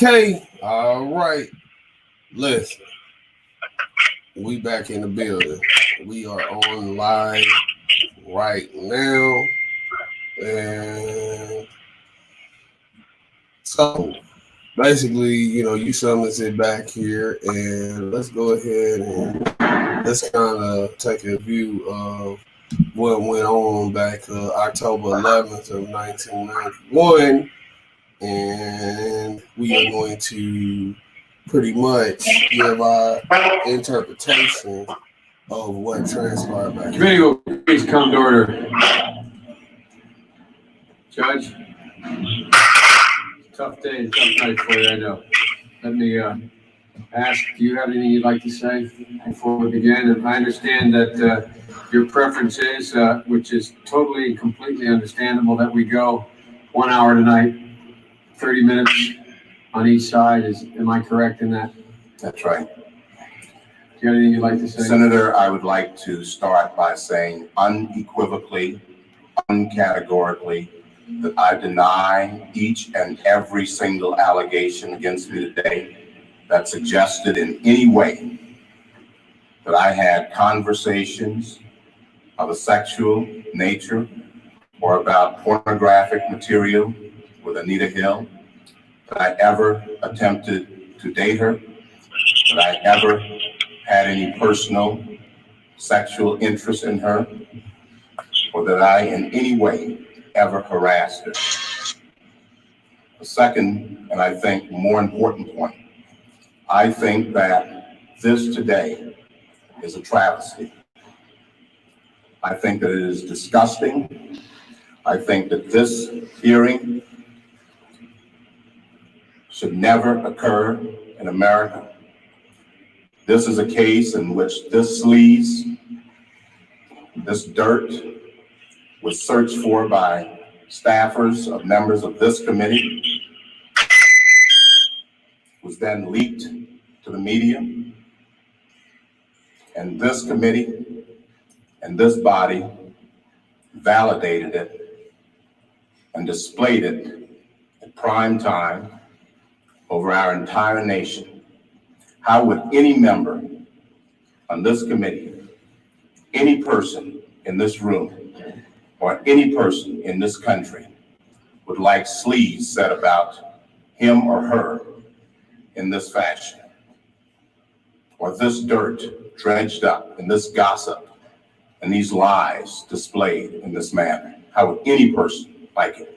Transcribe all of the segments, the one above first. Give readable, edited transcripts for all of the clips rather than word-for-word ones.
Okay, all right. Listen, we back in the building. We are on live right now. And so basically, you summons it back here, and let's go ahead and let's kind of take a view of what went on back October 11th of 1991. And we are going to pretty much give our interpretation of what transpired back. Committee will please come to order. Judge, tough day, tough night for you, I know. Let me ask, do you have anything you'd like to say before we begin? And I understand that your preference is, which is totally and completely understandable, that we go 1 hour tonight, 30 minutes on each side. Am I correct in that? That's right. Do you have anything you'd like to say? Senator, I would like to start by saying unequivocally, uncategorically, that I deny each and every single allegation against me today that suggested in any way that I had conversations of a sexual nature or about pornographic material with Anita Hill, that I ever attempted to date her, that I ever had any personal sexual interest in her, or that I in any way ever harassed her. The second, and I think more important point, I think that this today is a travesty. I think that it is disgusting. I think that this hearing should never occur in America. This is a case in which this sleaze, this dirt, was searched for by staffers of members of this committee, was then leaked to the media, and this committee and this body validated it and displayed it in prime time over our entire nation. How would any member on this committee, any person in this room, or any person in this country would like sleaze said about him or her in this fashion, or this dirt dredged up, and this gossip and these lies displayed in this manner? How would any person like it?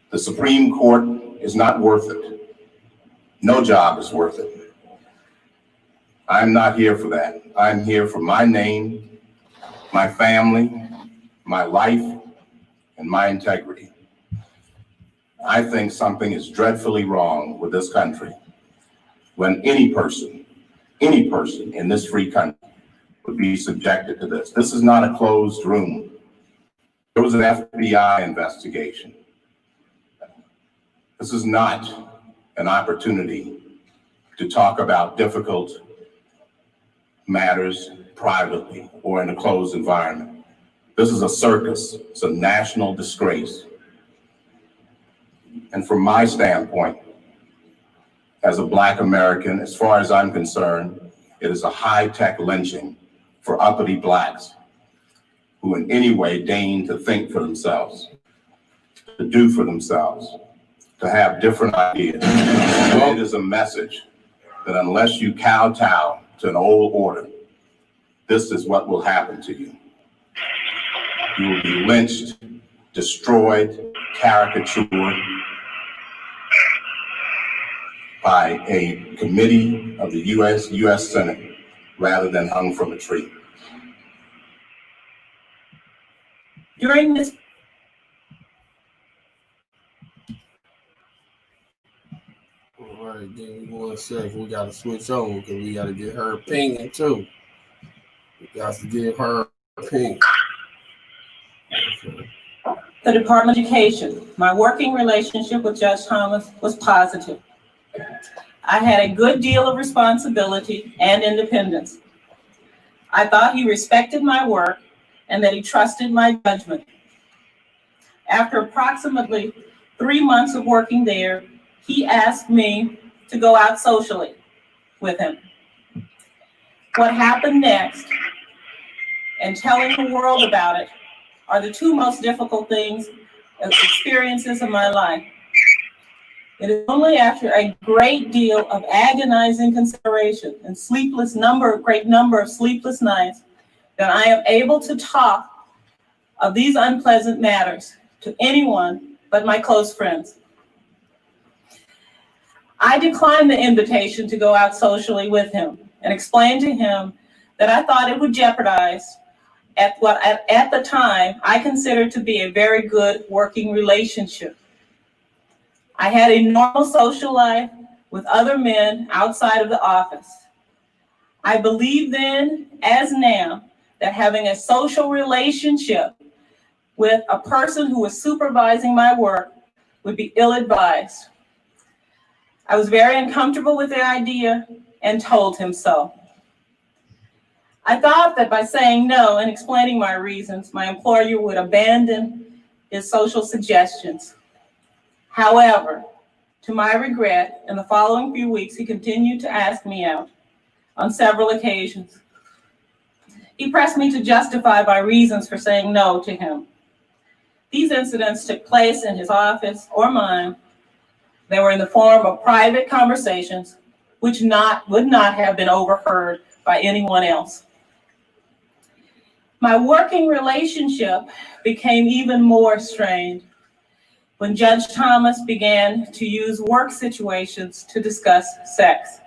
The Supreme Court is not worth it. No job is worth it. I'm not here for that. I'm here for my name, my family, my life, and my integrity. I think something is dreadfully wrong with this country when any person in this free country would be subjected to this. This is not a closed room. There was an FBI investigation. This is not an opportunity to talk about difficult matters privately or in a closed environment. This is a circus. It's a national disgrace. And from my standpoint, as a Black American, as far as I'm concerned, it is a high-tech lynching for uppity Blacks who in any way deign to think for themselves, to do for themselves, to have different ideas. Well, it is a message that unless you kowtow to an old order, this is what will happen to you. You will be lynched, destroyed, caricatured by a committee of the U.S. Senate rather than hung from a tree. During this All right, give me 1 second. We got to switch over because we got to get her opinion too. Got to give her opinion. Okay. The Department of Education. My working relationship with Judge Thomas was positive. I had a good deal of responsibility and independence. I thought he respected my work and that he trusted my judgment. After approximately 3 months of working there, he asked me to go out socially with him. What happened next and telling the world about it are the two most difficult experiences of my life. It is only after a great deal of agonizing consideration and great number of sleepless nights that I am able to talk of these unpleasant matters to anyone but my close friends. I declined the invitation to go out socially with him and explained to him that I thought it would jeopardize at the time I considered to be a very good working relationship. I had a normal social life with other men outside of the office. I believe then, as now, that having a social relationship with a person who was supervising my work would be ill-advised. I was very uncomfortable with the idea and told him so. I thought that by saying no and explaining my reasons, my employer would abandon his social suggestions. However, to my regret, in the following few weeks, he continued to ask me out on several occasions. He pressed me to justify my reasons for saying no to him. These incidents took place in his office or mine. They were in the form of private conversations, which would not have been overheard by anyone else. My working relationship became even more strained when Judge Thomas began to use work situations to discuss sex.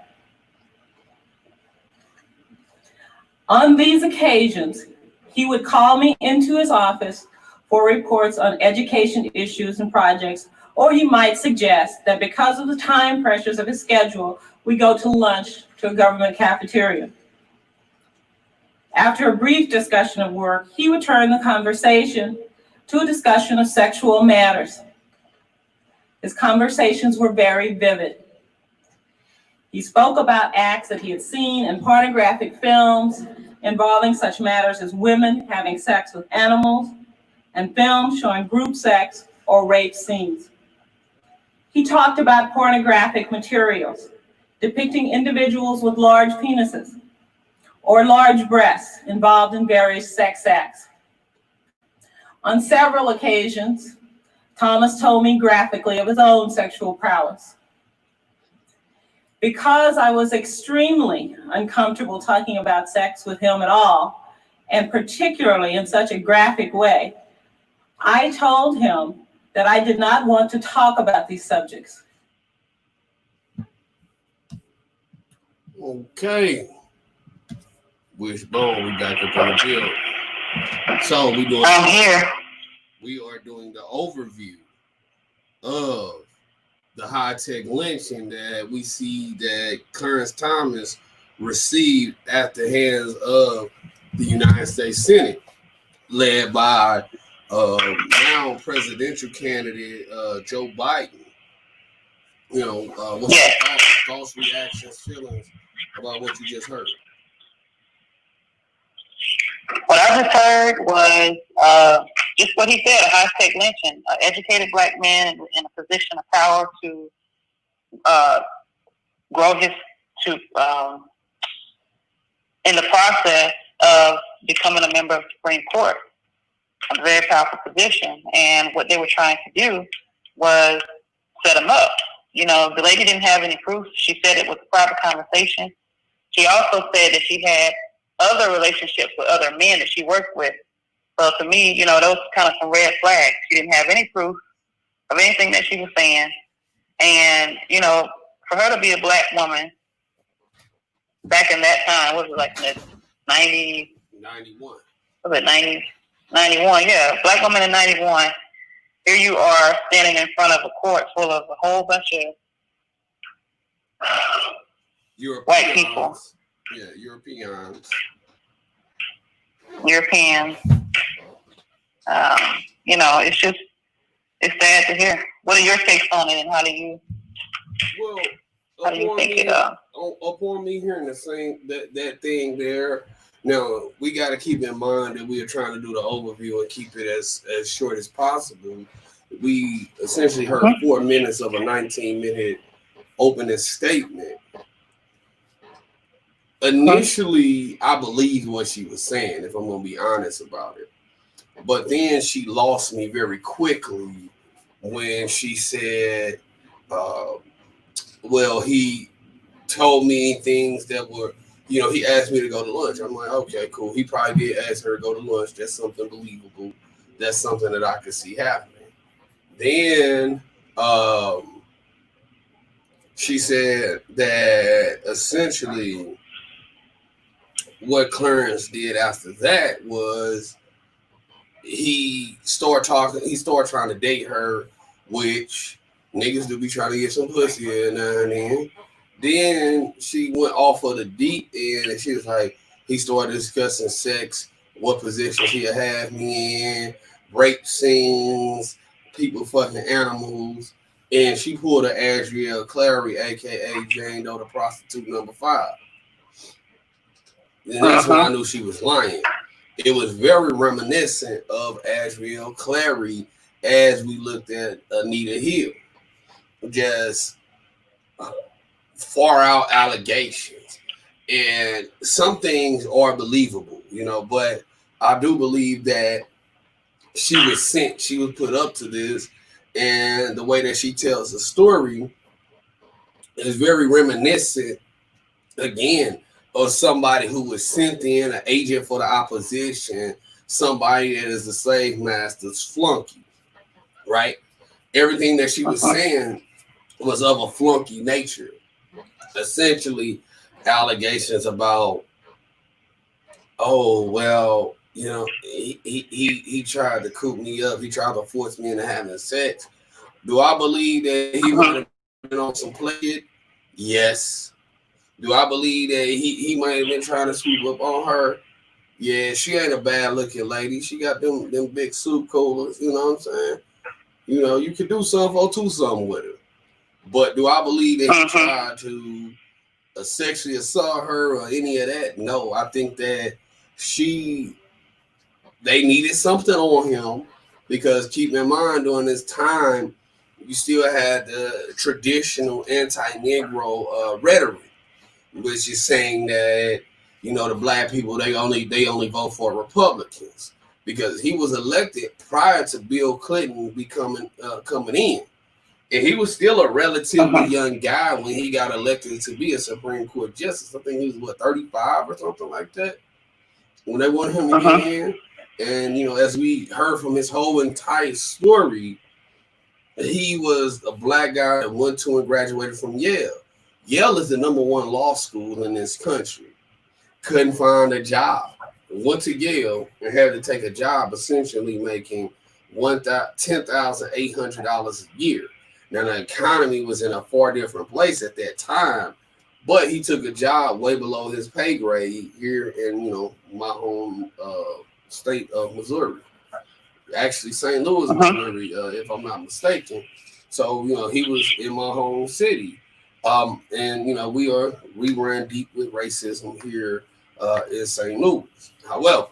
On these occasions, he would call me into his office for reports on education issues and projects, or he might suggest that because of the time pressures of his schedule, we go to lunch to a government cafeteria. After a brief discussion of work, he would turn the conversation to a discussion of sexual matters. His conversations were very vivid. He spoke about acts that he had seen in pornographic films involving such matters as women having sex with animals and films showing group sex or rape scenes. He talked about pornographic materials depicting individuals with large penises or large breasts involved in various sex acts. On several occasions, Thomas told me graphically of his own sexual prowess. Because I was extremely uncomfortable talking about sex with him at all, and particularly in such a graphic way, I told him that I did not want to talk about these subjects. Okay. Wishbone, we back up on the field. So I'm here. We are doing the overview of the Hi-tech lynching that we see that Clarence Thomas received at the hands of the United States Senate, led by now presidential candidate Joe Biden. You know, what's your thoughts, reactions, feelings about what you just heard? What I just heard was just what he said, a high-tech lynching. An educated black man in a position of power to grow in the process of becoming a member of the Supreme Court. A very powerful position. And what they were trying to do was set him up. You know, the lady didn't have any proof. She said it was a private conversation. She also said that she had other relationships with other men that she worked with. So to me, you know, those kind of some red flags. She didn't have any proof of anything that she was saying. And, you know, for her to be a black woman back in that time, what was it, like in the 91. Was it 91? Yeah, black woman in 91. Here you are standing in front of a court full of a whole bunch of white people. Yeah, Europeans. Europeans. You know, it's sad to hear. What are your takes on it, and how do you think it upon me hearing the same that thing there. Now we got to keep in mind that we are trying to do the overview and keep it as short as possible. We essentially heard 4 minutes of a 19-minute opening statement. Initially, I believed what she was saying, if I'm going to be honest about it. But then she lost me very quickly when she said, well, he told me things that were, you know, he asked me to go to lunch. I'm like, okay, cool. He probably did ask her to go to lunch. That's something believable. That's something that I could see happening. Then she said that essentially what Clarence did after that was he started trying to date her, which niggas do be trying to get some pussy now and then. Then she went off of the deep end and she was like, he started discussing sex, what positions he'll have me in, rape scenes, people fucking animals. And she pulled a Adriel Clary, aka Jane Doe, the prostitute number 5. And that's when I knew she was lying. It was very reminiscent of Adriel Clary as we looked at Anita Hill. Just far out allegations. And some things are believable, you know, but I do believe that she was sent, she was put up to this, and the way that she tells the story is very reminiscent, again, of somebody who was sent in, an agent for the opposition, somebody that is the slave master's flunky, right? Everything that she was saying was of a flunky nature. Essentially, allegations about, oh, well, you know, he tried to coop me up. He tried to force me into having sex. Do I believe that he might have been on some play? Yes. Do I believe that he might have been trying to swoop up on her? Yeah, she ain't a bad looking lady. She got them big soup coolers, you know what I'm saying? You know, you could do something or do something with her. But do I believe that he tried to sexually assault her or any of that? No, I think that they needed something on him, because keep in mind, during this time, you still had the traditional anti-Negro rhetoric, which is saying that, you know, the black people, they only vote for Republicans, because he was elected prior to Bill Clinton coming in. And he was still a relatively young guy when he got elected to be a Supreme Court justice. I think he was, 35 or something like that, when they wanted him to get in. And, you know, as we heard from his whole entire story, he was a black guy that went to and graduated from Yale. Yale is the #1 law school in this country. Couldn't find a job. Went to Yale and had to take a job essentially making $10,800 a year. Now, the economy was in a far different place at that time, but he took a job way below his pay grade here in, you know, my home state of Missouri. Actually, St. Louis, Missouri, if I'm not mistaken. So, you know, he was in my home city. And, you know, we ran deep with racism here in St. Louis. However,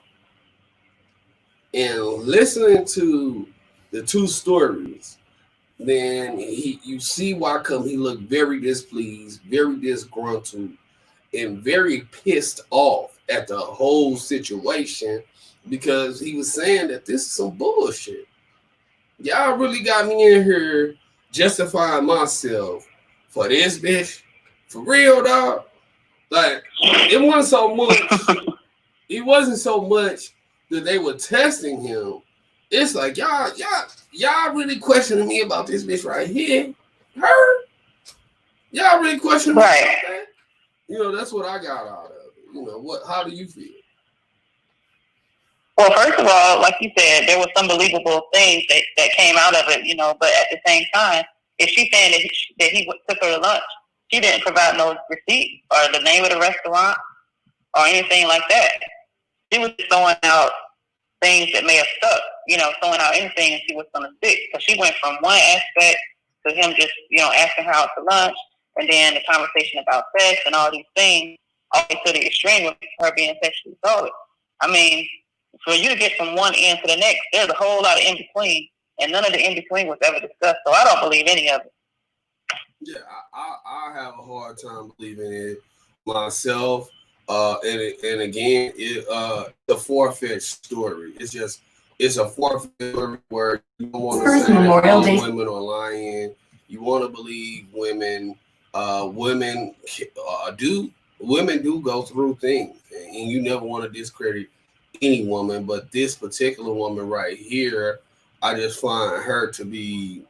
in listening to the two stories, then you see why come he looked very displeased, very disgruntled, and very pissed off at the whole situation, because he was saying that this is some bullshit. Y'all really got me in here justifying myself for this bitch. For real, dog. Like, it wasn't so much that they were testing him. It's like, y'all really questioning me about this bitch right here. Her? Y'all really questioning me about that? You know, that's what I got out of it. You know, how do you feel? Well, first of all, like you said, there were some believable things that came out of it, you know, but at the same time, if she's saying that he took her to lunch, she didn't provide no receipt or the name of the restaurant or anything like that. She was throwing out things that may have stuck, throwing out anything and see what's going to stick. So she went from one aspect to him just, asking her out to lunch, and then the conversation about sex and all these things, all the way to the extreme of her being sexually assaulted. I mean, for you to get from one end to the next, there's a whole lot of in between, and none of the in between was ever discussed. So I don't believe any of it. Yeah, I have a hard time believing it myself. And again, it's a far-fetched story. It's a far-fetched story where you don't want to say that women are lying. You want to believe women. Women do go through things, and you never want to discredit any woman. But this particular woman right here, I just find her to be.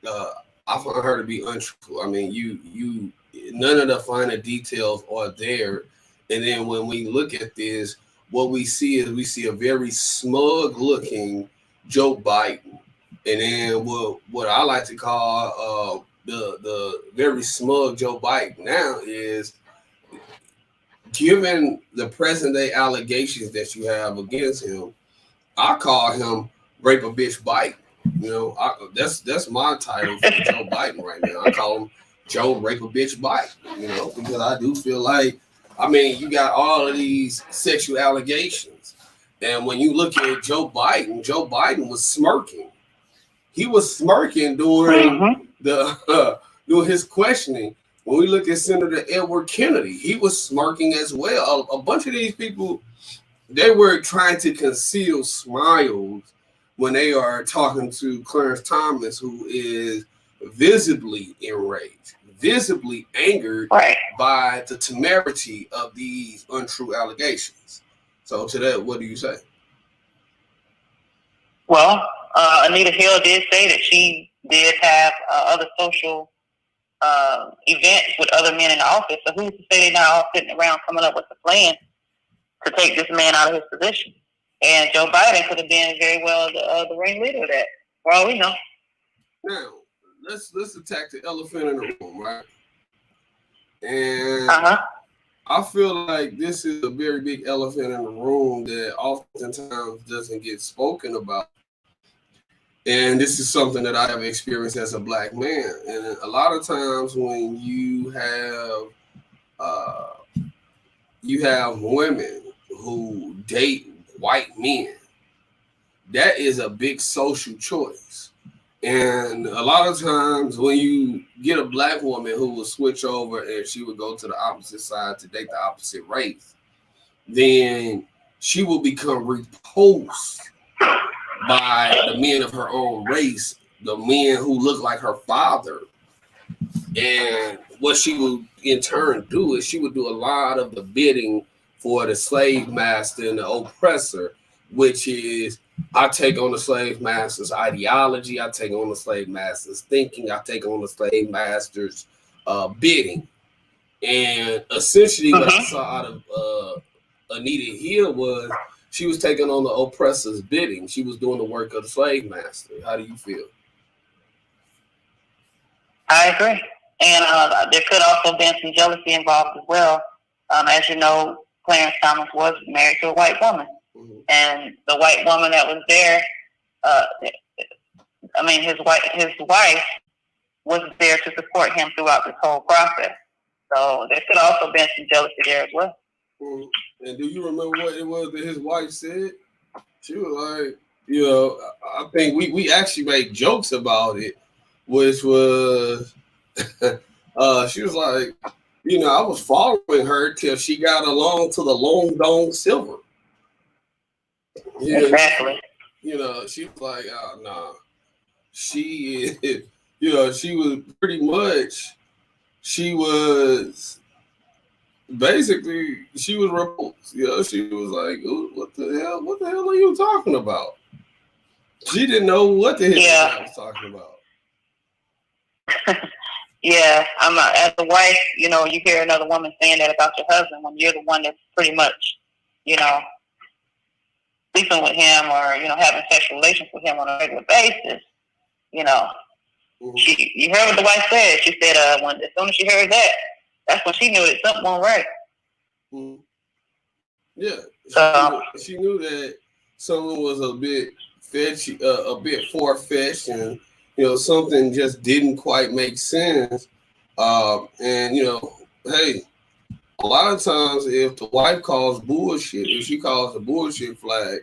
I find her to be untruthful. I mean, you none of the finer details are there. And then when we look at this, what we see is a very smug-looking Joe Biden, and then what I like to call the very smug Joe Biden now is, given the present day allegations that you have against him, I call him Rape a Bitch Biden. That's my title for Joe Biden right now. I call him Joe Rape a Bitch Biden, because I do feel like, you got all of these sexual allegations. And when you look at Joe Biden was smirking. He was smirking during during his questioning. When we look at Senator Edward Kennedy, he was smirking as well. A bunch of these people, they were trying to conceal smiles when they are talking to Clarence Thomas, who is visibly enraged, visibly angered by the temerity of these untrue allegations. So to that, what do you say? Well, Anita Hill did say that she did have other social events with other men in the office. So who's to say they're not all sitting around coming up with a plan to take this man out of his position? And Joe Biden could have been very well the ringleader of that, for all we know. Now, let's attack the elephant in the room, right? And I feel like this is a very big elephant in the room that oftentimes doesn't get spoken about. And this is something that I have experienced as a black man. And a lot of times when you have women who date white men, that is a big social choice. And a lot of times when you get a black woman who will switch over and she would go to the opposite side to date the opposite race, then she will become repulsed by the men of her own race, the men who look like her father. And what she would in turn do is she would do a lot of the bidding for the slave master and the oppressor, which is, I take on the slave master's ideology, I take on the slave master's thinking, I take on the slave master's bidding. And essentially what I saw out of Anita Hill was she was taking on the oppressor's bidding. She was doing the work of the slave master. How do you feel? I agree. And there could also have been some jealousy involved as well. As you know, Clarence Thomas was married to a white woman. And the white woman that was there, his wife was there to support him throughout this whole process. So there could also have been some jealousy there as well. And do you remember what it was that his wife said? She was like, I think we actually made jokes about it, which was, she was like, I was following her till she got along to the Long Dong Silver. Yeah, exactly. She was like, oh, nah. She is, she was pretty much, she was repulsed. She was like, what the hell are you talking about? She didn't know what the hell I was talking about. Yeah, as a wife, you hear another woman saying that about your husband when you're the one that's pretty much, sleeping with him or, having sexual relations with him on a regular basis, you heard what the wife said. She said, as soon as she heard that, that's when she knew that something wasn't right. Yeah, She knew that someone was a bit far fetched, and something just didn't quite make sense. And hey, a lot of times if the wife calls bullshit, if she calls a bullshit flag,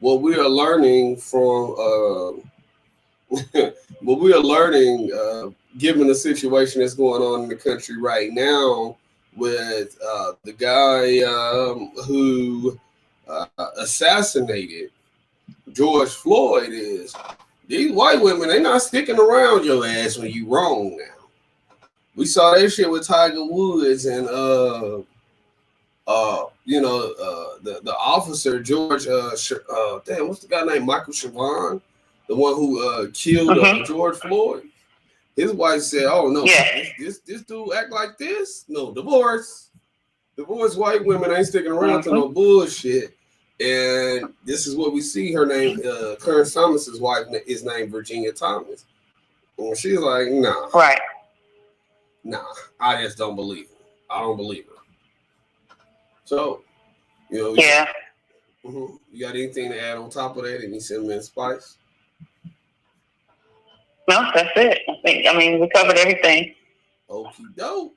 what we are learning from what we are learning, given the situation that's going on in the country right now with the guy who assassinated George Floyd, is these white women, they're not sticking around your ass when you wrong now. We saw that shit with Tiger Woods and the officer George damn, what's the guy named Michael Chavon, the one who killed George Floyd. His wife said, "Oh no, this dude act like this? No, divorce. White women ain't sticking around to no bullshit." And this is what we see. Her name, Clarence Thomas's wife, is named Virginia Thomas. And she's like, "Nah, right, nah, I just don't believe her. I don't believe her." So, you got anything to add on top of that? Any cinnamon spice? No, that's it. I mean, we covered everything. Okie doke.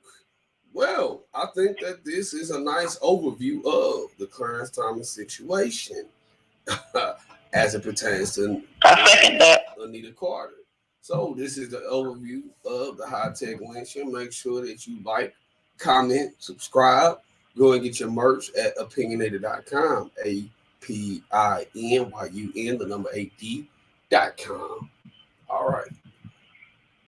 Well, I think that this is a nice overview of the Clarence Thomas situation as it pertains to Anita Carter. So this is the overview of the Hi-tech lynching. Make sure that you like, comment, subscribe. Go and get your merch at opinionated.com. APINYUN, the number 8D.com. All right.